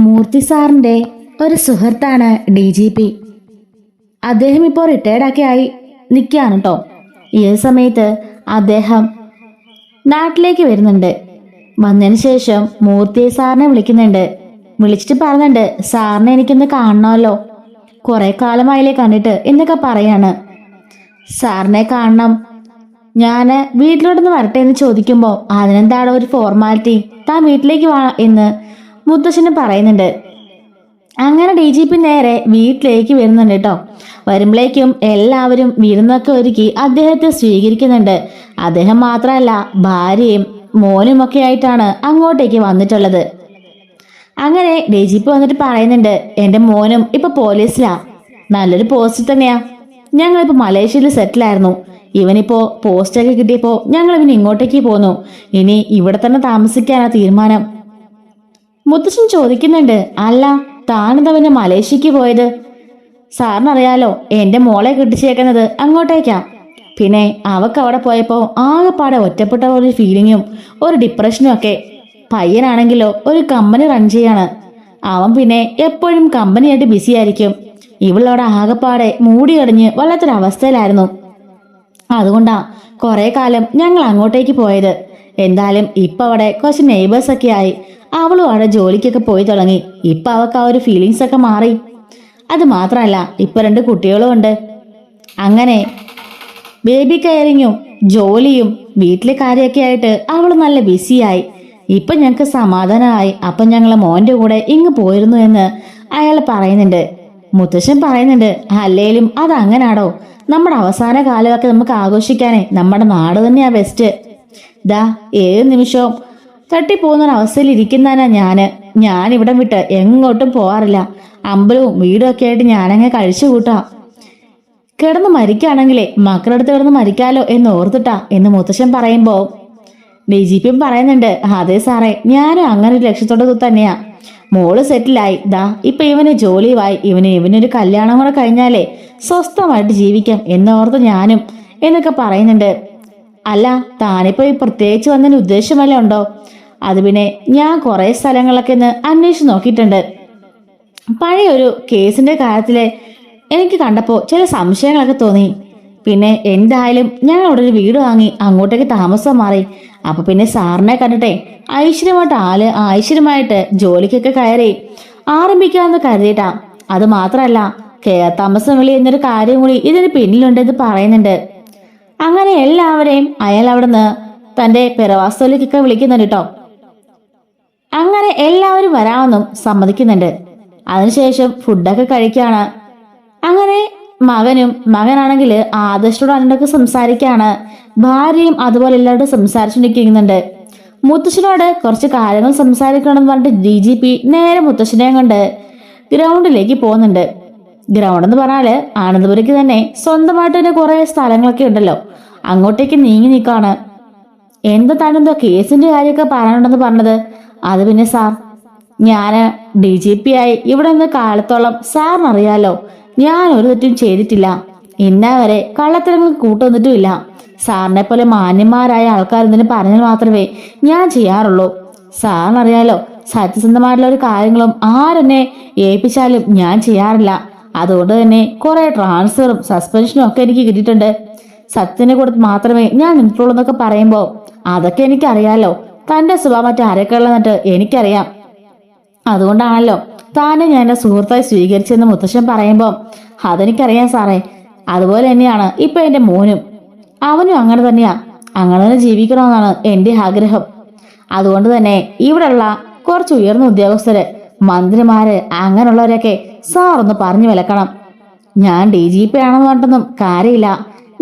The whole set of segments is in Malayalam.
മൂർത്തി സാറിന്റെ ഒരു സുഹൃത്താണ് DGP. അദ്ദേഹം ഇപ്പോൾ റിട്ടയർഡൊക്കെ ആയി നിൽക്കുകയാണ് കേട്ടോ. ഈ സമയത്ത് അദ്ദേഹം നാട്ടിലേക്ക് വരുന്നുണ്ട്. വന്നതിന് ശേഷം മൂർത്തി സാറിനെ വിളിക്കുന്നുണ്ട്. വിളിച്ചിട്ട് പറയുന്നുണ്ട്, സാറിനെ എനിക്കൊന്ന് കാണണമല്ലോ, കുറെ കാലമായില്ലേ കണ്ടിട്ട് എന്നൊക്കെ പറയാണ്. സാറിനെ കാണണം, ഞാൻ വീട്ടിലോട്ടൊന്ന് വരട്ടെ എന്ന് ചോദിക്കുമ്പോൾ അതിനെന്താണ് ഒരു ഫോർമാലിറ്റി, താൻ വീട്ടിലേക്ക് വാ എന്ന് മുത്തശ്ശന് പറയുന്നുണ്ട്. അങ്ങനെ DGP നേരെ വീട്ടിലേക്ക് വരുന്നുണ്ട് കേട്ടോ. വരുമ്പോഴേക്കും എല്ലാവരും വിരുന്നൊക്കെ ഒരുക്കി അദ്ദേഹത്തെ സ്വീകരിക്കുന്നുണ്ട്. അദ്ദേഹം മാത്രമല്ല, ഭാര്യയും മോനും ഒക്കെ ആയിട്ടാണ് അങ്ങോട്ടേക്ക് വന്നിട്ടുള്ളത്. അങ്ങനെ DGP വന്നിട്ട് പറയുന്നുണ്ട്, എൻ്റെ മോനും ഇപ്പൊ പോലീസിലാ, നല്ലൊരു പോസ്റ്റ് തന്നെയാ. ഞങ്ങളിപ്പോ മലേഷ്യയിൽ സെറ്റിലായിരുന്നു. ഇവനിപ്പോ പോസ്റ്റൊക്കെ കിട്ടിയപ്പോ ഞങ്ങൾ ഇവന് ഇങ്ങോട്ടേക്ക് പോന്നു. ഇനി ഇവിടെ തന്നെ താമസിക്കാനാ തീരുമാനം. മുത്തശ്ശൻ ചോദിക്കുന്നുണ്ട്, അല്ല താനെന്താ പിന്നെ മലേഷ്യക്ക് പോയത്? സാറിനറിയാലോ എൻ്റെ മോളെ കെട്ടിച്ചേക്കുന്നത് അങ്ങോട്ടേക്കാ. പിന്നെ അവക്ക് അവിടെ പോയപ്പോൾ ആകെപ്പാടെ ഒറ്റപ്പെട്ട ഒരു ഫീലിങ്ങും ഒരു ഡിപ്രഷനും ഒക്കെ. പയ്യനാണെങ്കിലോ ഒരു കമ്പനി റൺ ചെയ്യാണ്. അവൻ പിന്നെ എപ്പോഴും കമ്പനിയായിട്ട് ബിസി ആയിരിക്കും. ഇവളവിടെ ആകെപ്പാടെ മൂടിയടിഞ്ഞ് വല്ലാത്തൊരവസ്ഥയിലായിരുന്നു. അതുകൊണ്ടാ കുറെ കാലം ഞങ്ങൾ അങ്ങോട്ടേക്ക് പോയത്. എന്തായാലും ഇപ്പൊ അവിടെ കുറച്ച് നെയ്ബേഴ്സ് ഒക്കെ ആയി. അവളും അവിടെ ജോലിക്കൊക്കെ പോയി തുടങ്ങി. ഇപ്പൊ അവൾക്ക് ആ ഒരു ഫീലിങ്സ് ഒക്കെ മാറി. അത് മാത്രമല്ല, ഇപ്പൊ 2 കുട്ടികളും ഉണ്ട്. അങ്ങനെ ബേബി കെയറിങ്ങും ജോലിയും വീട്ടിലെ കാര്യമൊക്കെ ആയിട്ട് അവൾ നല്ല ബിസിയായി. ഇപ്പൊ ഞങ്ങൾക്ക് സമാധാനമായി. അപ്പൊ ഞങ്ങളെ മോന്റെ കൂടെ ഇങ്ങ് പോയിരുന്നു എന്ന് അയാൾ പറയുന്നുണ്ട്. മുത്തശ്ശൻ പറയുന്നുണ്ട്, അല്ലേലും അത് അങ്ങനാടോ, നമ്മുടെ അവസാന കാലമൊക്കെ നമുക്ക് ആഘോഷിക്കാനേ നമ്മുടെ നാട് തന്നെയാ ബെസ്റ്റ്. ദാ ഏത് നിമിഷവും തട്ടിപ്പോകുന്നൊരവസ്ഥയിൽ ഇരിക്കുന്നതാ ഞാൻ ഇവിടം വിട്ട് എങ്ങോട്ടും പോവാറില്ല. അമ്പലവും വീടും ഒക്കെ ആയിട്ട് ഞാനങ്ങ് കഴിച്ചു കൂട്ടാം. കിടന്ന് മരിക്കുകയാണെങ്കിലേ മക്കളടുത്ത് കിടന്ന് മരിക്കാലോ എന്ന് ഓർത്തിട്ടാ എന്ന് മുത്തശ്ശൻ പറയുമ്പോ DGP പറയുന്നുണ്ട്, അതെ സാറേ, ഞാനും അങ്ങനെ ഒരു ലക്ഷ്യത്തോടെ തന്നെയാ. മോള് സെറ്റിലായി, ദാ ഇപ്പൊ ഇവന് ജോലിയുമായി. ഇവനൊരു കല്യാണം കൂടെ കഴിഞ്ഞാലേ സ്വസ്ഥമായിട്ട് ജീവിക്കാം എന്നോർത്ത് ഞാനും എന്നൊക്കെ പറയുന്നുണ്ട്. അല്ല, താനിപ്പോ ഈ പ്രത്യേകിച്ച് വന്നതിന് ഉദ്ദേശം വല്ല ഉണ്ടോ? അത് പിന്നെ ഞാൻ കുറെ സ്ഥലങ്ങളൊക്കെ ഒന്ന് അന്വേഷിച്ച് നോക്കിയിട്ടുണ്ട്. പഴയ ഒരു കേസിന്റെ കാര്യത്തില് എനിക്ക് കണ്ടപ്പോ ചില സംശയങ്ങളൊക്കെ തോന്നി. പിന്നെ എന്തായാലും ഞാൻ അവിടെ ഒരു വീട് വാങ്ങി അങ്ങോട്ടേക്ക് താമസം മാറി. അപ്പൊ പിന്നെ സാറിനെ കണ്ടിട്ടെ ഐശ്വര്യമായിട്ട് ജോലിക്കൊക്കെ കയറി ആരംഭിക്കാമെന്ന് കരുതിയിട്ടാ. അത് മാത്രല്ല, താമസം വിളി എന്നൊരു കാര്യം കൂടി ഇതിന് പിന്നിലുണ്ടെന്ന് പറയുന്നുണ്ട്. അങ്ങനെ എല്ലാവരെയും അയാൾ അവിടുന്ന് തന്റെ പിറവാസ്തോലിക്കൊക്കെ വിളിക്കുന്നുണ്ട് കേട്ടോ. അങ്ങനെ എല്ലാവരും വരാമെന്നും സമ്മതിക്കുന്നുണ്ട്. അതിനുശേഷം ഫുഡൊക്കെ കഴിക്കാണ്. അങ്ങനെ മകനാണെങ്കിൽ ആദർശോട് അന്നൊക്കെ സംസാരിക്കാണ്. ഭാര്യയും അതുപോലെ എല്ലാവരോടും സംസാരിച്ചുകൊണ്ടിരിക്കുന്നുണ്ട്. മുത്തശ്ശനോട് കുറച്ച് കാര്യങ്ങൾ സംസാരിക്കണമെന്ന് പറഞ്ഞിട്ട് DGP നേരെ മുത്തശ്ശനെയും കൊണ്ട് ഗ്രൗണ്ടിലേക്ക് പോകുന്നുണ്ട്. ഗ്രൗണ്ട് എന്ന് പറഞ്ഞാല് ആനന്ദപുരയ്ക്ക് തന്നെ സ്വന്തമായിട്ട് തന്നെ കുറെ സ്ഥലങ്ങളൊക്കെ ഉണ്ടല്ലോ, അങ്ങോട്ടേക്ക് നീങ്ങി നിൽക്കാണ്. താനെന്തോ കേസിന്റെ കാര്യമൊക്കെ പറയാനുണ്ടെന്ന് പറഞ്ഞത്? അത് പിന്നെ സാർ, ഞാന് DGP ആയി ഇവിടെ നിന്ന് കാലത്തോളം സാറിനറിയാലോ, ഞാൻ ഒരു തെറ്റും ചെയ്തിട്ടില്ല. ഇന്നവരെ കള്ളത്തരങ്ങൾ കൂട്ടുവന്നിട്ടുമില്ല. സാറിനെ പോലെ മാന്യന്മാരായ ആൾക്കാർ എന്തിനു പറഞ്ഞാൽ മാത്രമേ ഞാൻ ചെയ്യാറുള്ളൂ. സാറിനറിയാലോ, സത്യസന്ധമായിട്ടുള്ള ഒരു കാര്യങ്ങളും ആരെന്നെ ഏൽപ്പിച്ചാലും ഞാൻ ചെയ്യാറില്ല. അതുകൊണ്ട് തന്നെ കുറെ ട്രാൻസ്ഫറും സസ്പെൻഷനും ഒക്കെ എനിക്ക് കിട്ടിയിട്ടുണ്ട്. സത്യത്തിനെ കൊടുത്ത് മാത്രമേ ഞാൻ നിൽക്കുള്ളൂ എന്നൊക്കെ പറയുമ്പോ അതൊക്കെ എനിക്കറിയാലോ. തന്റെ സ്വഭാവം മറ്റാരൊക്കെയുള്ളതെന്നിട്ട് എനിക്കറിയാം. അതുകൊണ്ടാണല്ലോ താനെ ഞാൻ എന്റെ സുഹൃത്തായി സ്വീകരിച്ചെന്ന് മുത്തശ്ശൻ പറയുമ്പോ അതെനിക്കറിയാം സാറേ. അതുപോലെ തന്നെയാണ് ഇപ്പൊ എന്റെ മോനും. അവനും അങ്ങനെ തന്നെയാ. അങ്ങനെ തന്നെ ജീവിക്കണമെന്നാണ് എന്റെ ആഗ്രഹം. അതുകൊണ്ട് തന്നെ ഇവിടെയുള്ള കുറച്ച് ഉയർന്ന ഉദ്യോഗസ്ഥര്, മന്ത്രിമാര്, അങ്ങനെയുള്ളവരൊക്കെ സാറൊന്ന് പറഞ്ഞു വിലക്കണം. ഞാൻ DGP ആണെന്ന് പറഞ്ഞിട്ടൊന്നും കാര്യമില്ല.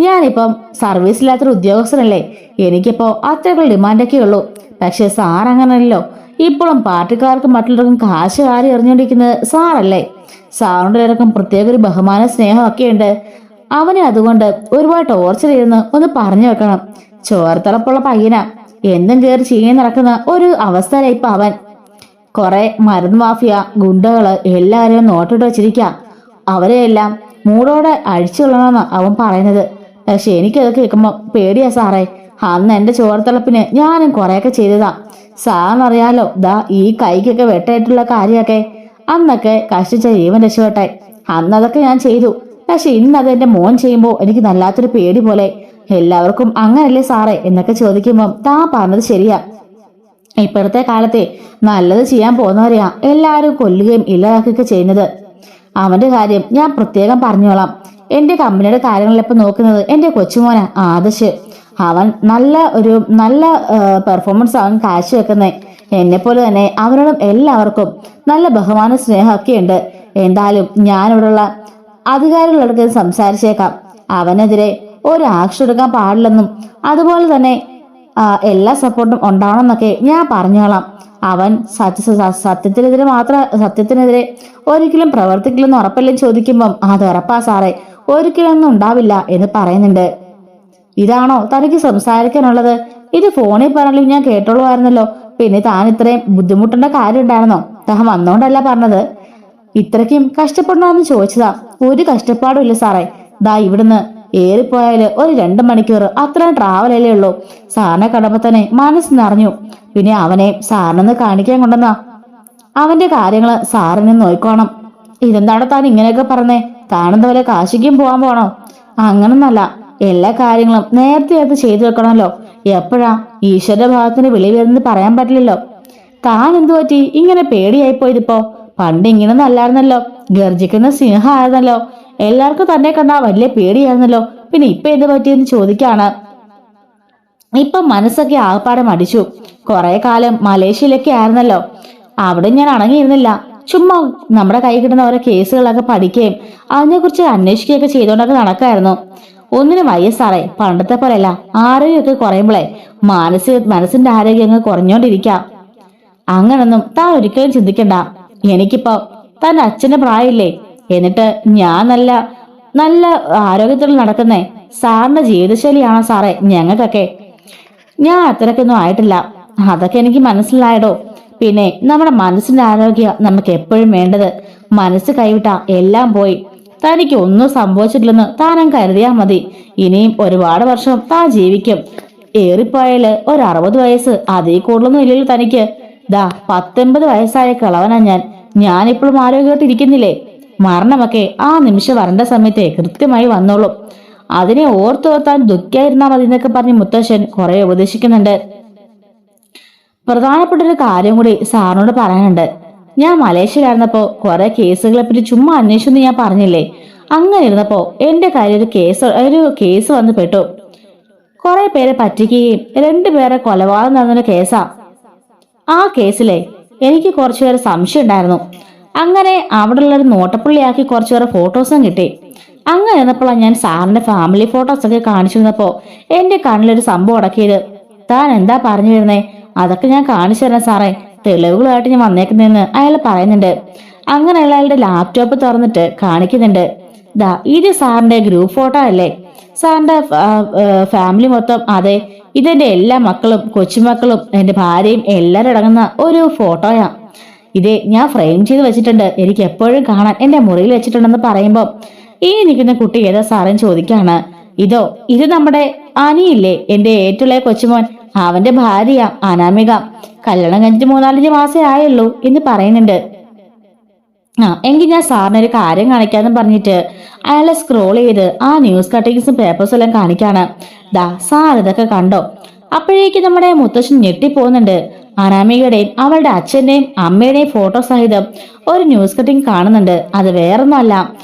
ഞാനിപ്പം സർവീസില്ലാത്തൊരു ഉദ്യോഗസ്ഥനല്ലേ. എനിക്കിപ്പോ അത്രയ്ക്കുള്ള ഡിമാൻഡൊക്കെ ഉള്ളൂ. പക്ഷെ സാർ അങ്ങനല്ലോ. ഇപ്പോഴും പാർട്ടിക്കാർക്കും മറ്റുള്ളവർക്കും കാശ് കാരി എറിഞ്ഞുകൊണ്ടിരിക്കുന്നത് സാറല്ലേ. സാറിന്റെ ഇറക്കം പ്രത്യേക ഒരു ബഹുമാന സ്നേഹമൊക്കെ ഉണ്ട്. അവനെ അതുകൊണ്ട് ഒരുപാട് ടോർച്ചർ ചെയ്യുന്ന ഒന്ന് പറഞ്ഞു വെക്കണം. ചോരത്തിളപ്പുള്ള പയ്യനാ, എന്തും കയറി ചെയ്യാൻ നടക്കുന്ന ഒരു അവസ്ഥയില ഇപ്പൊ അവൻ. കുറെ മരുന്ന് മാഫിയ ഗുണ്ടകള് എല്ലാവരെയും നോട്ടിട്ട് വെച്ചിരിക്കുക. അവരെയെല്ലാം മൂടോടെ അഴിച്ചു കൊള്ളണമെന്നാ അവൻ പറയുന്നത്. പക്ഷെ എനിക്കതൊക്കെ കേൾക്കുമ്പോ പേടിയാ സാറേ. അന്ന് എന്റെ ചോരത്തിളപ്പിന് ഞാനും കുറെയൊക്കെ ചെയ്തതാ. സാറിനറിയാലോ, ദാ ഈ കൈക്കൊക്കെ വെട്ടേറ്റുള്ള കാര്യമൊക്കെ. അന്നൊക്കെ കഷ്ടിച്ച ജീവൻ രക്ഷപ്പെട്ടെ. അന്നതൊക്കെ ഞാൻ ചെയ്തു. പക്ഷെ ഇന്നത് എന്റെ മോൻ ചെയ്യുമ്പോൾ എനിക്ക് നല്ലാത്തൊരു പേടി പോലെ. എല്ലാവർക്കും അങ്ങനല്ലേ സാറേ എന്നൊക്കെ ചോദിക്കുമ്പം താൻ പറഞ്ഞത് ശരിയാ. ഇപ്പോഴത്തെ കാലത്തെ നല്ലത് ചെയ്യാൻ പോകുന്നവരെയാ എല്ലാവരും കൊല്ലുകയും ഇല്ലാതാക്കുകയൊക്കെ ചെയ്യുന്നത്. അവന്റെ കാര്യം ഞാൻ പ്രത്യേകം പറഞ്ഞോളാം. എന്റെ കമ്പനിയുടെ കാര്യങ്ങളിലിപ്പോ നോക്കുന്നത് എന്റെ കൊച്ചുമോനാ ആദർശ്. അവൻ നല്ല പെർഫോമൻസ് അവൻ കാഴ്ചവെക്കുന്നേ. എന്നെ പോലെ തന്നെ അവനോടും എല്ലാവർക്കും നല്ല ബഹുമാന സ്നേഹമൊക്കെ ഉണ്ട്. എന്തായാലും ഞാനിവിടെയുള്ള അധികാരികളടുത്ത് സംസാരിച്ചേക്കാം. അവനെതിരെ ഒരു ആക്ഷൻ എടുക്കാൻ പാടില്ലെന്നും അതുപോലെ തന്നെ എല്ലാ സപ്പോർട്ടും ഉണ്ടാവണമെന്നൊക്കെ ഞാൻ പറഞ്ഞോളാം. അവൻ സത്യത്തിനെതിരെ ഒരിക്കലും പ്രവർത്തിക്കില്ലെന്ന് ഉറപ്പല്ലെന്ന് ചോദിക്കുമ്പം അത് ഉറപ്പാ സാറേ, ഒരിക്കലൊന്നും ഉണ്ടാവില്ല എന്ന് പറയുന്നുണ്ട്. ഇതാണോ തനിക്ക് സംസാരിക്കാനുള്ളത്? ഇത് ഫോണിൽ പറഞ്ഞാലും ഞാൻ കേട്ടോളുമായിരുന്നല്ലോ. പിന്നെ താൻ ഇത്രയും ബുദ്ധിമുട്ടേണ്ട കാര്യം ഉണ്ടായിരുന്നോ? താൻ വന്നോണ്ടല്ല പറഞ്ഞത്. ഇത്രയ്ക്കും കഷ്ടപ്പെടണമെന്ന് ചോദിച്ചതാ. ഒരു കഷ്ടപ്പാടും ഇല്ല സാറേ. ദാ ഇവിടുന്ന് ഏറിപ്പോയാല് ഒരു 2 മണിക്കൂർ അത്രയും ട്രാവലല്ലേ ഉള്ളൂ. സാറിനെ കണ്ടപ്പോ തന്നെ മനസ്സ് നിറഞ്ഞു. പിന്നെ അവനെ സാറിനൊന്ന് കാണിക്കാൻ കൊണ്ടെന്നാ. അവന്റെ കാര്യങ്ങള് സാറിന് നോയിക്കോണം. ഇതെന്താണോ താൻ ഇങ്ങനെയൊക്കെ പറഞ്ഞേ? താനെന്താ പോലെ കാശിക്കും പോവാൻ പോണോ? അങ്ങനൊന്നല്ല. എല്ലാ കാര്യങ്ങളും നേരത്തെ ചെയ്തു വെക്കണമല്ലോ. എപ്പോഴാ ഈശ്വര ഭാഗത്തിന് വിളി വരുന്നത് പറയാൻ പറ്റില്ലല്ലോ. താൻ എന്തു പറ്റി ഇങ്ങനെ പേടിയായിപ്പോയതിപ്പോ? പണ്ട് ഇങ്ങനൊന്നും അല്ലായിരുന്നല്ലോ. ഗർജിക്കുന്ന സിംഹമായിരുന്നല്ലോ. എല്ലാവർക്കും തന്നെ കണ്ടാ വലിയ പേടിയായിരുന്നല്ലോ. പിന്നെ ഇപ്പൊ എന്ത് പറ്റിയെന്ന് ചോദിക്കാണ്. ഇപ്പൊ മനസ്സൊക്കെ ആകപ്പാടെ മടിച്ചു. കുറെ കാലം മലേഷ്യയിലൊക്കെ ആയിരുന്നല്ലോ. അവിടെ ഞാൻ അടങ്ങിയിരുന്നില്ല. ചുമ്മാ നമ്മുടെ കൈ കിട്ടുന്ന ഓരോ കേസുകളൊക്കെ പഠിക്കുകയും അതിനെക്കുറിച്ച് അന്വേഷിക്കുകയൊക്കെ ചെയ്തുകൊണ്ടൊക്കെ നടക്കായിരുന്നു. ഒന്നിനും വയ്യ സാറേ. പണ്ടത്തെ പോലെയല്ല. ആരോഗ്യമൊക്കെ കുറയുമ്പോഴേ മനസ്സിന്റെ ആരോഗ്യം അങ്ങ് കുറഞ്ഞോണ്ടിരിക്കാം. അങ്ങനൊന്നും താൻ ഒരിക്കലും ചിന്തിക്കണ്ട. എനിക്കിപ്പോ തന്റെ അച്ഛന്റെ പ്രായമില്ലേ? എന്നിട്ട് ഞാൻ നല്ല ആരോഗ്യത്തിൽ നടക്കുന്നേ. സാറിന്റെ ജീവിതശൈലിയാണോ സാറേ ഞങ്ങൾക്കൊക്കെ? ഞാൻ അത്രയ്ക്കൊന്നും ആയിട്ടില്ല. അതൊക്കെ എനിക്ക് മനസ്സിലായടോ. പിന്നെ നമ്മുടെ മനസ്സിന്റെ ആരോഗ്യം നമുക്ക് എപ്പോഴും വേണ്ടത്. മനസ്സ് കൈവിട്ട എല്ലാം പോയി. തനിക്ക് ഒന്നും സംഭവിച്ചിട്ടില്ലെന്ന് താനും കരുതിയാ മതി. ഇനിയും ഒരുപാട് വർഷം താൻ ജീവിക്കും. ഏറിപ്പോയാല് ഒരു 60 വയസ്സ്. അതേ കൂടുതലൊന്നും ഇല്ലല്ലോ തനിക്ക്. ദാ 19 വയസ്സായ കിളവനാ ഞാനിപ്പോഴും ആരോഗ്യമായിട്ടിരിക്കുന്നില്ലേ? മരണമൊക്കെ ആ നിമിഷം വരേണ്ട സമയത്തെ കൃത്യമായി വന്നോളും. അതിനെ ഓർത്താൻ ദുഃഖിയായിരുന്നാ മതി എന്നൊക്കെ പറഞ്ഞ് മുത്തശ്ശൻ കുറെ ഉപദേശിക്കുന്നുണ്ട്. പ്രധാനപ്പെട്ട ഒരു കാര്യം കൂടി സാറിനോട് പറയാനുണ്ട്. ഞാൻ മലേഷ്യയിലായിരുന്നപ്പോ കുറെ കേസുകളെ പറ്റി ചുമ്മാ അന്വേഷിച്ചെന്ന് ഞാൻ പറഞ്ഞില്ലേ? അങ്ങനെ ഇരുന്നപ്പോ എന്റെ കാര്യം ഒരു കേസ് വന്ന് പെട്ടു. കുറെ പേരെ പറ്റിക്കുകയും 2 പേരെ കൊലപാതകം നടന്നൊരു കേസാ. ആ കേസിലെ എനിക്ക് കുറച്ചുപേരെ സംശയം ഉണ്ടായിരുന്നു. അങ്ങനെ അവിടെയുള്ള ഒരു നോട്ടപ്പുള്ളിയാക്കി കുറച്ചുപേരെ ഫോട്ടോസും കിട്ടി. അങ്ങനെ ഇരുന്നപ്പോഴാണ് ഞാൻ സാറിന്റെ ഫാമിലി ഫോട്ടോസ് ഒക്കെ കാണിച്ചിരുന്നപ്പോ എന്റെ കണ്ണിലൊരു സംഭവം അടക്കിയത്. താൻ എന്താ പറഞ്ഞു വരുന്നേ? അതൊക്കെ ഞാൻ കാണിച്ചു തരാം സാറേ. തെളിവുകളായിട്ട് ഞാൻ വന്നേക്കുന്നതെന്ന് അയാൾ പറയുന്നുണ്ട്. അങ്ങനെയുള്ള അയാളുടെ ലാപ്ടോപ്പ് തുറന്നിട്ട് കാണിക്കുന്നുണ്ട്. ദാ ഇത് സാറിന്റെ ഗ്രൂപ്പ് ഫോട്ടോ അല്ലേ? സാറിന്റെ ഫാമിലി മൊത്തം. അതെ, ഇതെന്റെ എല്ലാ മക്കളും കൊച്ചുമക്കളും എന്റെ ഭാര്യയും എല്ലാരും അടങ്ങുന്ന ഒരു ഫോട്ടോയാ. ഇതേ ഞാൻ ഫ്രെയിം ചെയ്ത് വെച്ചിട്ടുണ്ട്. എനിക്ക് എപ്പോഴും കാണാൻ എന്റെ മുറിയിൽ വെച്ചിട്ടുണ്ടെന്ന് പറയുമ്പോ ഈ നിൽക്കുന്ന കുട്ടി ഏതാ സാറേന്ന് ചോദിക്കാണ്. ഇത് നമ്മുടെ അനിയില്ലേ, എന്റെ ഏറ്റവും കൊച്ചുമോൻ. അവന്റെ ഭാര്യ അനാമിക. കല്യാണം കഴിഞ്ഞിട്ട് 3-4 മാസേ ആയുള്ളൂ എന്ന് പറയുന്നുണ്ട്. എങ്കിൽ ഞാൻ സാറിന് ഒരു കാര്യം കാണിക്കാന്ന് പറഞ്ഞിട്ട് അയാളെ സ്ക്രോൾ ചെയ്ത് ആ ന്യൂസ് കട്ടിങ്സും പേപ്പേഴ്സും എല്ലാം കാണിക്കാണ്. ദാ സാർ ഇതൊക്കെ കണ്ടോ? അപ്പോഴേക്കും നമ്മുടെ മുത്തശ്ശൻ ഞെട്ടിപ്പോകുന്നുണ്ട്. അനാമികയുടെയും അവളുടെ അച്ഛന്റെയും അമ്മയുടെയും ഫോട്ടോ സഹിതം ഒരു ന്യൂസ് കട്ടിങ് കാണുന്നുണ്ട്. അത് വേറൊന്നുമല്ല,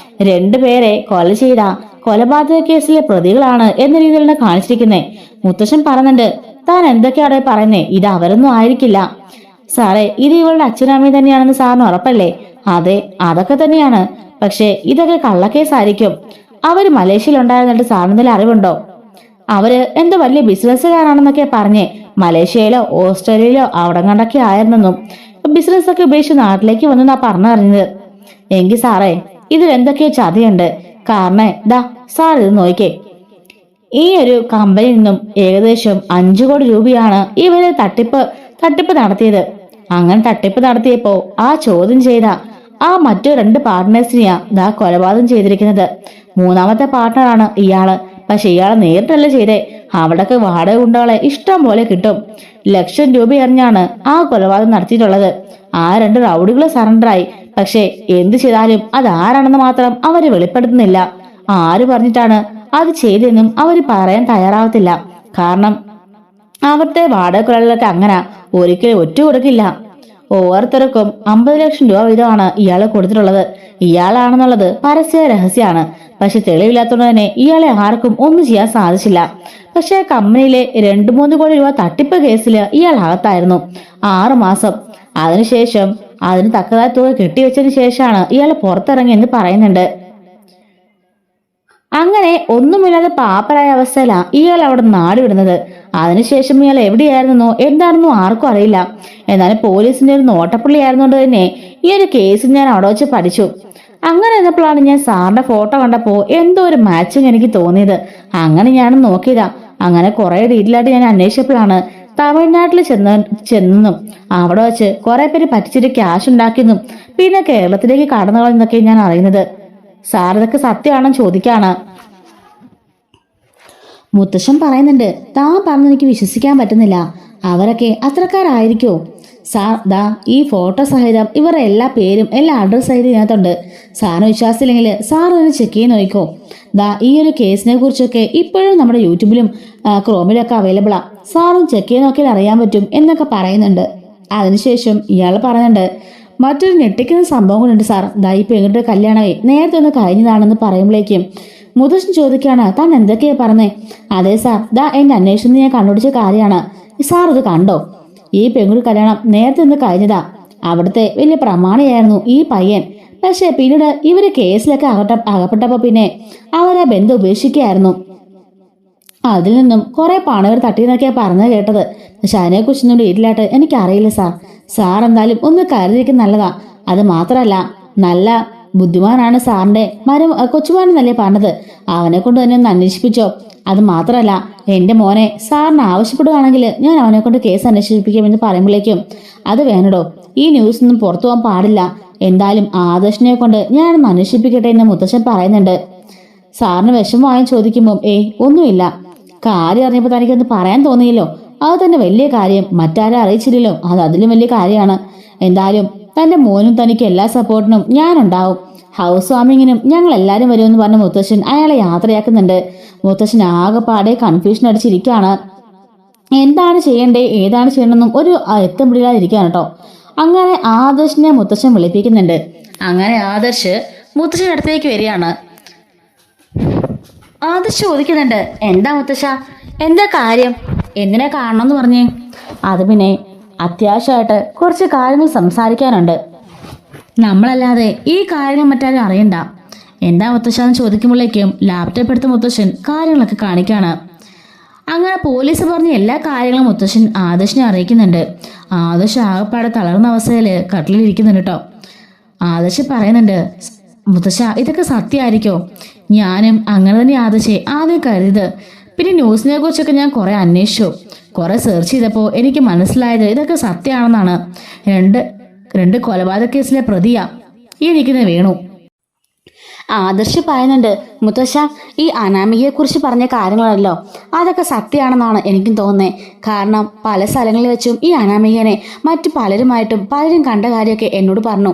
2 പേരെ കൊല ചെയ്ത കൊലപാതക കേസിലെ പ്രതികളാണ് എന്ന രീതിയിലാണ് കാണിച്ചിരിക്കുന്നേ. മുത്തശ്ശൻ പറയുന്നുണ്ട്, താൻ എന്തൊക്കെയാണ് പറയുന്നേ? ഇത് അവരൊന്നും ആയിരിക്കില്ല സാറേ. ഇത് ഇവളുടെ അച്ഛനമ്മയും തന്നെയാണെന്ന് സാറിന് ഉറപ്പല്ലേ? അതെ, അതൊക്കെ തന്നെയാണ്. പക്ഷെ ഇതൊക്കെ കള്ളക്കേസായിരിക്കും. അവര് മലേഷ്യയിൽ ഉണ്ടായിരുന്നിട്ട് സാറിന് അറിവുണ്ടോ? അവര് എന്തോ വലിയ ബിസിനസ്സുകാരാണെന്നൊക്കെ പറഞ്ഞേ. മലേഷ്യയിലോ ഓസ്ട്രേലിയയിലോ അവിടെ കണ്ടൊക്കെ ആയിരുന്നെന്നും ബിസിനസ് ഒക്കെ ഉപേക്ഷിച്ച് നാട്ടിലേക്ക് വന്നെന്നാ പറഞ്ഞറിഞ്ഞത്. എങ്കിൽ സാറേ ഇതിലെന്തൊക്കെയോ ചതിയുണ്ട്. കാരണം ദാ സാർ ഇത് നോക്കിക്കേ. ഈ ഒരു കമ്പനിയിൽ നിന്നും ഏകദേശം 5 കോടി രൂപയാണ് ഇവര് തട്ടിപ്പ് നടത്തിയത്. അങ്ങനെ തട്ടിപ്പ് നടത്തിയപ്പോ ആ ചോദ്യം ചെയ്ത ആ മറ്റു 2 പാർട്ട്നേഴ്സിനെയാ ദാ കൊലപാതകം ചെയ്തിരിക്കുന്നത്. 3-മത്തെ പാർട്ട്ണറാണ് ഇയാള്. പക്ഷെ ഇയാളെ നേരിട്ടല്ല ചെയ്തേ. അവിടൊക്കെ വാടക ഗുണ്ടകളെ ഇഷ്ടം പോലെ കിട്ടും. ലക്ഷം രൂപ എറിഞ്ഞാണ് ആ കൊലപാതകം നടത്തിയിട്ടുള്ളത്. ആ 2 റൗഡികൾ സറണ്ടറായി. പക്ഷെ എന്ത് ചെയ്താലും അത് ആരാണെന്ന് മാത്രം അവര് വെളിപ്പെടുത്തുന്നില്ല. ആര് പറഞ്ഞിട്ടാണ് അത് ചെയ്തെന്നും അവര് പറയാൻ തയ്യാറാവത്തില്ല. കാരണം അവിടുത്തെ വാടക കൊലകളൊക്കെ അങ്ങനെ ഒരിക്കലും ഒറ്റ കൊടുക്കില്ല. ഓരോരുത്തർക്കും 50 ലക്ഷം രൂപ വീതമാണ് ഇയാൾ കൊടുത്തിട്ടുള്ളത്. ഇയാളാണെന്നുള്ളത് പരസ്യ രഹസ്യമാണ്. പക്ഷെ തെളിവില്ലാത്തതുകൊണ്ട് തന്നെ ഇയാളെ ആർക്കും ഒന്നും ചെയ്യാൻ സാധിച്ചില്ല. പക്ഷെ കമ്പനിയിലെ 2-3 കോടി രൂപ തട്ടിപ്പ് കേസിൽ ഇയാൾ അകത്തായിരുന്നു 6 മാസം. അതിനുശേഷം അതിന് തക്കതായ തുക കെട്ടിവെച്ചതിന് ശേഷമാണ് ഇയാൾ പുറത്തിറങ്ങിയെന്ന് പറയുന്നുണ്ട്. അങ്ങനെ ഒന്നുമില്ലാതെ പാപ്പരായ അവസ്ഥയിലാണ് ഇയാൾ അവിടെ നാട് വിടുന്നത്. അതിനുശേഷം ഇയാൾ എവിടെയായിരുന്നോ എന്താണെന്നോ ആർക്കും അറിയില്ല. എന്നാലും പോലീസിന്റെ ഒരു നോട്ടപ്പുള്ളി ആയിരുന്നുകൊണ്ട് തന്നെ ഈ ഒരു കേസ് ഞാൻ അവിടെ വെച്ച് പഠിച്ചു. അങ്ങനെ ഇരുന്നപ്പോഴാണ് ഞാൻ സാറിന്റെ ഫോട്ടോ കണ്ടപ്പോ എന്തോ ഒരു മാച്ചിങ് എനിക്ക് തോന്നിയത്. അങ്ങനെ ഞാൻ നോക്കിയതാ. അങ്ങനെ കുറെ ഡീറ്റെയിലായിട്ട് ഞാൻ അന്വേഷിച്ചപ്പോഴാണ് തമിഴ്നാട്ടിൽ ചെന്നെന്നും അവിടെ വെച്ച് കുറെ പേര് പറ്റിച്ചിട്ട് ക്യാഷ് ഉണ്ടാക്കിയെന്നും പിന്നെ കേരളത്തിലേക്ക് കടന്നു കളഞ്ഞെന്നൊക്കെ ഞാൻ അറിയുന്നത്. സാർ ഇതൊക്കെ സത്യമാണെന്ന് ചോദിക്കാണ്. മുത്തശ്ശൻ പറയുന്നുണ്ട്, താൻ പറഞ്ഞ് എനിക്ക് വിശ്വസിക്കാൻ പറ്റുന്നില്ല. അവരൊക്കെ അത്രക്കാരായിരിക്കോ? സാർ ദാ ഈ ഫോട്ടോ സഹിതം ഇവരുടെ എല്ലാ പേരും എല്ലാ അഡ്രസ് സഹിതം ഇതിനകത്തുണ്ട്. സാറിന് വിശ്വാസമില്ലെങ്കിൽ സാർ ഒന്ന് ചെക്ക് ചെയ്ത് നോക്കിക്കോ. ദാ ഈ ഒരു കേസിനെ കുറിച്ചൊക്കെ ഇപ്പോഴും നമ്മുടെ യൂട്യൂബിലും ക്രോമിലൊക്കെ അവൈലബിളാ. സാറും ചെക്ക് ചെയ്ത് നോക്കിയാൽ അറിയാൻ പറ്റും എന്നൊക്കെ പറയുന്നുണ്ട്. അതിനുശേഷം ഇയാൾ പറയുന്നുണ്ട്, മറ്റൊരു ഞെട്ടിക്കുന്ന സംഭവം കൊണ്ടുണ്ട് സാർ. ദാ ഈ പെങ്ങളുടെ കല്യാണമേ നേരത്തെ ഒന്ന് കഴിഞ്ഞതാണെന്ന് പറയുമ്പോഴേക്കും മുത്തശ്ശൻ ചോദിക്കുകയാണ്, താൻ എന്തൊക്കെയാ പറഞ്ഞേ? അതെ സാർ, ദാ എന്റെ അന്വേഷണത്തിൽ ഞാൻ കണ്ടുപിടിച്ച കാര്യമാണ്. സാർ ഇത് കണ്ടോ? ഈ പെങ്ങളുടെ കല്യാണം നേരത്തെ ഒന്ന് കഴിഞ്ഞതാ. അവിടുത്തെ വലിയ പ്രമാണിയായിരുന്നു ഈ പയ്യൻ. പക്ഷെ പിന്നീട് ഇവര് കേസിലൊക്കെ അകപ്പെട്ടപ്പോ പിന്നെ അവരാ ബന്ധം ഉപേക്ഷിക്കുകയായിരുന്നു. അതിൽ നിന്നും കുറെ പണം ഇവർ തട്ടിയെന്നൊക്കെയാ പറഞ്ഞു കേട്ടത്. പക്ഷെ അതിനെക്കുറിച്ചൊന്നും ഡീറ്റെയിലായിട്ട് എനിക്കറിയില്ല സാർ. സാർ എന്തായാലും ഒന്ന് കരുതിയിരിക്കും നല്ലതാ. അത് മാത്രല്ല നല്ല ബുദ്ധിമാനാണ് സാറിന്റെ കൊച്ചുമാനെന്നല്ലേ പറഞ്ഞത്. അവനെ കൊണ്ട് തന്നെ ഒന്ന് അന്വേഷിപ്പിച്ചോ. അത് മാത്രല്ല എന്റെ മോനെ സാറിന് ആവശ്യപ്പെടുകയാണെങ്കിൽ ഞാൻ അവനെ കൊണ്ട് കേസ് അന്വേഷിപ്പിക്കുമെന്ന് പറയുമ്പോഴേക്കും അത് വേണടോ, ഈ ന്യൂസ് ഒന്നും പുറത്തു പോകാൻ പാടില്ല. എന്തായാലും ആദർശിനെ കൊണ്ട് ഞാനൊന്ന് അന്വേഷിപ്പിക്കട്ടെ എന്ന് മുത്തശ്ശൻ പറയുന്നുണ്ട്. സാറിന് വിഷമമായും ചോദിക്കുമ്പോൾ ഒന്നുമില്ല. കാര്യം അറിഞ്ഞപ്പോൾ തനിക്കൊന്ന് പറയാൻ തോന്നിയല്ലോ, അത് തന്നെ വലിയ കാര്യം. മറ്റാരെ അറിയിച്ചില്ലല്ലോ, അത് അതിലും വലിയ കാര്യമാണ്. എന്തായാലും തന്റെ മോനും തനിക്ക് എല്ലാ സപ്പോർട്ടിനും ഞാനുണ്ടാവും. ഹൗസ് വാമിങ്ങിനും ഞങ്ങൾ എല്ലാവരും വരുമെന്ന് പറഞ്ഞ മുത്തശ്ശൻ അയാളെ യാത്രയാക്കുന്നുണ്ട്. മുത്തശ്ശൻ ആകെപ്പാടെ കൺഫ്യൂഷൻ അടിച്ചിരിക്കുകയാണ്. എന്താണ് ചെയ്യണ്ടേ ഏതാണ് ചെയ്യണമെന്നും ഒരു എത്തം പിടിക്കാതിരിക്കുകയാണ് കേട്ടോ. അങ്ങനെ ആദർശിനെ മുത്തശ്ശൻ വിളിപ്പിക്കുന്നുണ്ട്. അങ്ങനെ ആദർശ് മുത്തശ്ശൻ്റെ അടുത്തേക്ക് വരികയാണ്. ആദർശ് ചോദിക്കുന്നുണ്ട്, എന്താ മുത്തശ്ശ, എന്താ കാര്യം? എന്തിനെ കാണണമെന്ന് പറഞ്ഞേ? അത് പിന്നെ അത്യാവശ്യമായിട്ട് കുറച്ച് കാര്യങ്ങൾ സംസാരിക്കാനുണ്ട്. നമ്മളല്ലാതെ ഈ കാര്യങ്ങൾ മറ്റാരും അറിയണ്ട. എന്താ മുത്തശ്ശ എന്ന് ചോദിക്കുമ്പോഴേക്കും ലാപ്ടോപ്പ് എടുത്ത് മുത്തശ്ശൻ കാര്യങ്ങളൊക്കെ കാണിക്കാണ്. അങ്ങനെ പോലീസ് പറഞ്ഞ എല്ലാ കാര്യങ്ങളും മുത്തശ്ശൻ ആദർശിനെ അറിയിക്കുന്നുണ്ട്. ആദർശ് ആകെപ്പാടെ തളർന്ന അവസ്ഥയിൽ കട്ടിലിരിക്കുന്നുണ്ട് കേട്ടോ. ആദർശ് പറയുന്നുണ്ട്, മുത്തശ്ശ ഇതൊക്കെ സത്യമായിരിക്കോ? ഞാനും അങ്ങനെ തന്നെ ആദർശേ ആദ്യം കരുതിയത്. പിന്നെ ന്യൂസിനെ കുറിച്ചൊക്കെ ഞാൻ കുറെ അന്വേഷിച്ചു, കുറെ സെർച്ച് ചെയ്തപ്പോൾ എനിക്ക് മനസ്സിലായത് ഇതൊക്കെ സത്യമാണെന്നാണ്. രണ്ട് കൊലപാതക കേസിലെ പ്രതിയാ ഈ നിൽക്കുന്ന വേണു. ആദർശ് പറയുന്നുണ്ട്, മുത്തശ്ശ ഈ അനാമികയെ കുറിച്ച് പറഞ്ഞ കാര്യങ്ങളല്ലോ അതൊക്കെ സത്യമാണെന്നാണ് എനിക്കും തോന്നുന്നത്. കാരണം പല സ്ഥലങ്ങളിൽ വെച്ചും ഈ അനാമികനെ മറ്റു പലരും കണ്ട കാര്യമൊക്കെ എന്നോട് പറഞ്ഞു.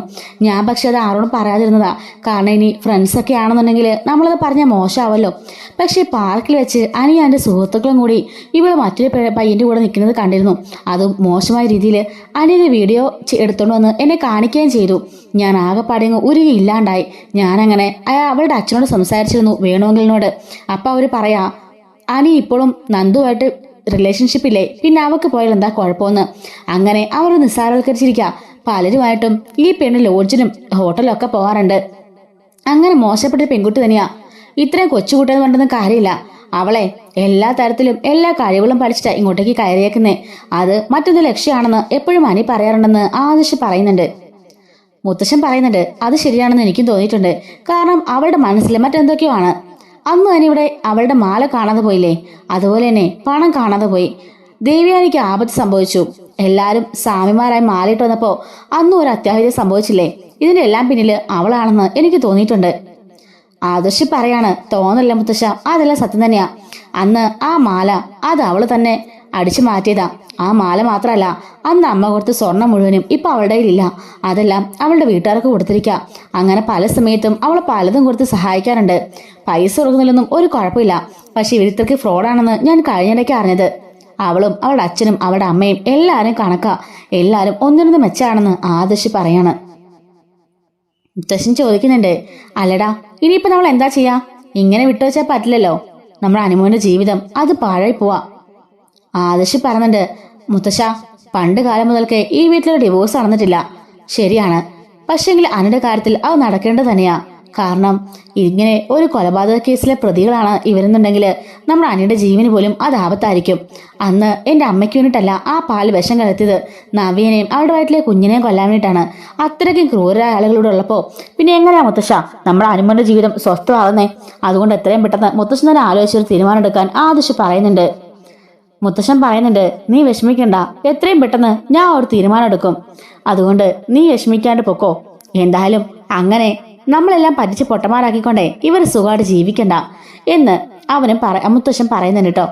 ഞാൻ പക്ഷെ അത് ആരോടും പറയാതിരുന്നതാ. കാരണം ഇനി ഫ്രണ്ട്സൊക്കെ ആണെന്നുണ്ടെങ്കിൽ നമ്മളത് പറഞ്ഞാൽ മോശമാവല്ലോ. പക്ഷെ പാർക്കിൽ വെച്ച് അനിയ എൻ്റെ സുഹൃത്തുക്കളും കൂടി ഇവിടെ മറ്റൊരു പയ്യൻ്റെ കൂടെ നിൽക്കുന്നത് കണ്ടിരുന്നു. അതും മോശമായ രീതിയിൽ അനിയൻ്റെ വീഡിയോ എടുത്തുകൊണ്ട് വന്ന് എന്നെ കാണിക്കുകയും ചെയ്തു. ഞാൻ ആകെപ്പാടെങ്ങ് ഉരുകി ഇല്ലാണ്ടായി. ഞാനങ്ങനെ അവളുടെ അച്ഛനോട് സംസാരിച്ചിരുന്നു, വേണുവെങ്കിലിനോട്. അപ്പം അവർ പറയാ, അനി ഇപ്പോഴും നന്ദുവായിട്ട് റിലേഷൻഷിപ്പില്ലേ, പിന്നെ അവൾക്ക് പോയാൽ എന്താ കുഴപ്പമെന്ന്. അങ്ങനെ അവർ നിസ്സാരവൽക്കരിച്ചിരിക്കുക. പലരുമായിട്ടും ഈ പെണ്ണ് ലോഡ്ജിനും ഹോട്ടലിലും ഒക്കെ പോകാറുണ്ട്. അങ്ങനെ മോശപ്പെട്ട പെൺകുട്ടി തന്നെയാ. ഇത്രയും കൊച്ചുകുട്ടിയെന്ന് പറഞ്ഞൊന്നും കാര്യമില്ല. അവളെ എല്ലാ തരത്തിലും എല്ലാ കഴിവുകളും പഠിച്ചിട്ടാ ഇങ്ങോട്ടേക്ക് കയറിയേക്കുന്നേ. അത് മറ്റൊന്ന് ലക്ഷ്യമാണെന്ന് എപ്പോഴും അനി പറയാറുണ്ടെന്ന് ആദർശ് പറയുന്നുണ്ട്. മുത്തശ്ശൻ പറയുന്നുണ്ട്, അത് ശരിയാണെന്ന് എനിക്കും തോന്നിയിട്ടുണ്ട്. കാരണം അവളുടെ മനസ്സിൽ മറ്റെന്തൊക്കെയോ ആണ്. അന്ന് തന്നെ ഇവിടെ അവളുടെ മാല കാണാതെ പോയില്ലേ, അതുപോലെ തന്നെ പണം കാണാതെ പോയി. ദേവ്യാനിക്ക് ആപത്ത് സംഭവിച്ചു. എല്ലാവരും സ്വാമിമാരായി മാലയിട്ട് വന്നപ്പോൾ അന്നും ഒരു അത്യാഹിതം സംഭവിച്ചില്ലേ. ഇതിന്റെ എല്ലാം പിന്നിൽ അവളാണെന്ന് എനിക്ക് തോന്നിയിട്ടുണ്ട്. ആദർശി പറയാണ്, തോന്നല്ല മുത്തശ്ശ, അതെല്ലാം സത്യം തന്നെയാ. അന്ന് ആ മാല അത് അവള് തന്നെ അടിച്ചു മാറ്റിയതാ. ആ മാല മാത്രല്ല, അന്ന് അമ്മ കൊടുത്ത സ്വർണം മുഴുവനും ഇപ്പൊ അവളുടെ കയ്യിലില്ല. അതെല്ലാം അവളുടെ വീട്ടുകാർക്ക് കൊടുത്തിരിക്കുക. അങ്ങനെ പല സമയത്തും അവളെ പലതും കൊടുത്ത് സഹായിക്കാറുണ്ട്. പൈസ കൊടുക്കുന്നില്ലൊന്നും ഒരു കുഴപ്പമില്ല. പക്ഷെ ഇവരിത്രയ്ക്ക് ഫ്രോഡാണെന്ന് ഞാൻ കഴിഞ്ഞിടയ്ക്ക് അറിഞ്ഞത്. അവളും അവളുടെ അച്ഛനും അവളുടെ അമ്മയും എല്ലാരും കണക്കാ. എല്ലാരും ഒന്നിനൊന്ന് മെച്ചാണെന്ന് ആദർശി പറയാണ്. മുത്തശ്ശൻ ചോദിക്കുന്നുണ്ട്, അല്ലടാ ഇനിയിപ്പോ നമ്മൾ എന്താ ചെയ്യാ? ഇങ്ങനെ വിട്ടുവെച്ചാൽ പറ്റില്ലല്ലോ. നമ്മുടെ അനുമോന്റെ ജീവിതം അത് പാഴായി പോവാ. ആദർശി പറയുന്നുണ്ട്, മുത്തശ്ശ, പണ്ട് കാലം മുതൽക്കേ ഈ വീട്ടിലൊരു ഡിവോഴ്സ് നടന്നിട്ടില്ല. ശരിയാണ്, പക്ഷെങ്കിൽ അനുന്റെ കാര്യത്തിൽ അത് നടക്കേണ്ടത് തന്നെയാ. കാരണം ഇങ്ങനെ ഒരു കൊലപാതക കേസിലെ പ്രതികളാണ് ഇവരെന്നുണ്ടെങ്കിൽ നമ്മുടെ അനിയുടെ ജീവന് പോലും അത് ആപത്തായിരിക്കും. അന്ന് എന്റെ അമ്മയ്ക്ക് വേണ്ടിയിട്ടല്ല ആ പാല് വിഷം കലർത്തിയത്, നവ്യനെയും അവരുടെ വയറ്റിലെ കുഞ്ഞിനെയും കൊല്ലാൻ വേണ്ടിയിട്ടാണ്. അത്രയ്ക്കും ക്രൂരരായ ആളുകളോട് ഉള്ളപ്പോ പിന്നെ എങ്ങനെയാ മുത്തശ്ശ നമ്മുടെ അനുമോന്റെ ജീവിതം സ്വസ്ഥമാകുന്നേ? അതുകൊണ്ട് എത്രയും പെട്ടെന്ന് മുത്തശ്ശൻ തന്നെ ആലോചിച്ചൊരു തീരുമാനം എടുക്കാൻ ആദർശ് പറയുന്നുണ്ട്. മുത്തശ്ശൻ പറയുന്നുണ്ട്, നീ വിഷമിക്കണ്ട, എത്രയും പെട്ടെന്ന് ഞാൻ ഒരു തീരുമാനം എടുക്കും. അതുകൊണ്ട് നീ വിഷമിക്കാണ്ട് പൊക്കോ. എന്തായാലും അങ്ങനെ നമ്മളെല്ലാം പറ്റിച്ച് പൊട്ടന്മാരാക്കിക്കൊണ്ടേ ഇവർ സുഖമായിട്ട് ജീവിക്കണ്ട എന്ന് മുത്തശ്ശൻ പറയുന്നുണ്ട് കേട്ടോ.